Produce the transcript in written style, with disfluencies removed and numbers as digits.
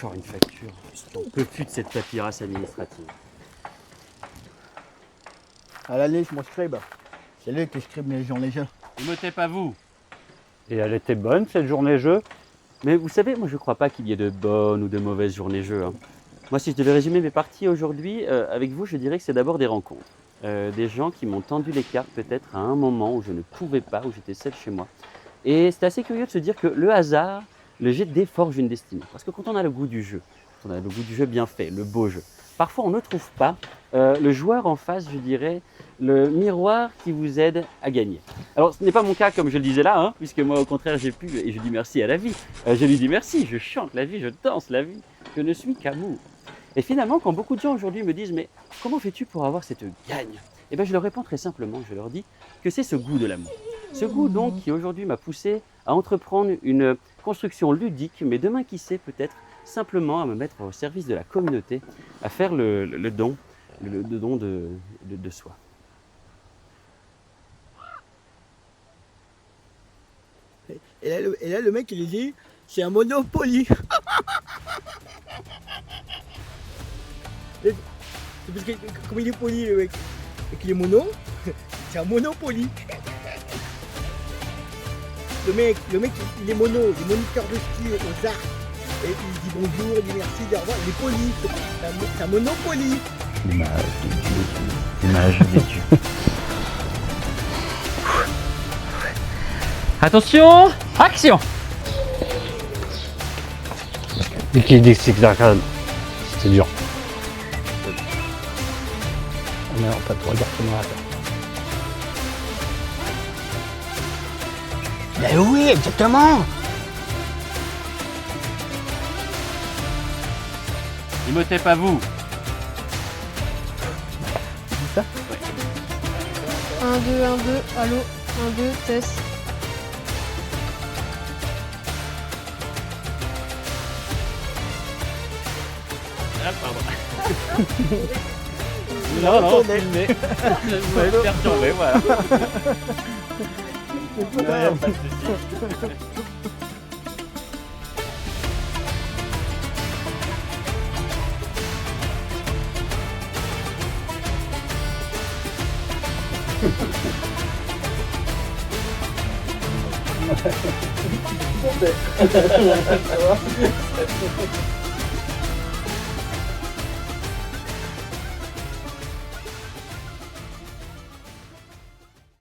Encore une facture. On peut plus de cette paperasse administrative. À la lèche, mon scribe. C'est lui qui scribe les gens les jeux. Imhotep à vous. Et elle était bonne cette journée jeu. Mais vous savez, moi je crois pas qu'il y ait de bonnes ou de mauvaises journées jeu. Hein. Moi si je devais résumer mes parties aujourd'hui, avec vous je dirais que c'est d'abord des rencontres. Des gens qui m'ont tendu les cartes peut-être à un moment où je ne pouvais pas, où j'étais seul chez moi. Et c'est assez curieux de se dire que le hasard, le jet de dés forge une destinée. Parce que quand on a le goût du jeu, quand on a le goût du jeu bien fait, le beau jeu, parfois on ne trouve pas le joueur en face, je dirais, le miroir qui vous aide à gagner. Alors ce n'est pas mon cas comme je le disais là, hein, puisque moi au contraire j'ai pu, et je dis merci à la vie, je lui dis merci, je chante la vie, je danse la vie, je ne suis qu'amour. Et finalement quand beaucoup de gens aujourd'hui me disent mais comment fais-tu pour avoir cette gagne? Eh bien je leur réponds très simplement, je leur dis que c'est ce goût de l'amour. Ce goût donc qui aujourd'hui m'a poussé à entreprendre une construction ludique, mais demain qui sait peut-être simplement à me mettre au service de la communauté, à faire le don, le don de soi. Et là, le mec, il dit, c'est un Monopoly. C'est parce que, comme il est poli, le mec, et qu'il est mono, c'est un Monopoly. Le mec, il est mono, il est moniteur de ski aux arts. Et il dit bonjour, il dit merci, il dit au revoir, il est poli. C'est un Monopoly. L'image de Dieu. L'image de Dieu. Attention, action! Et qui dit que c'est dur. Non, pas trop, regarde comment là. Ben oui, exactement. Imhotep à vous. C'est ça? 1, 2, 1, 2, allô, 1, 2, test. Ah, pardon. Non, filmé. Vous m'avez perturbé, voilà. Non, pas de souci. Ça va.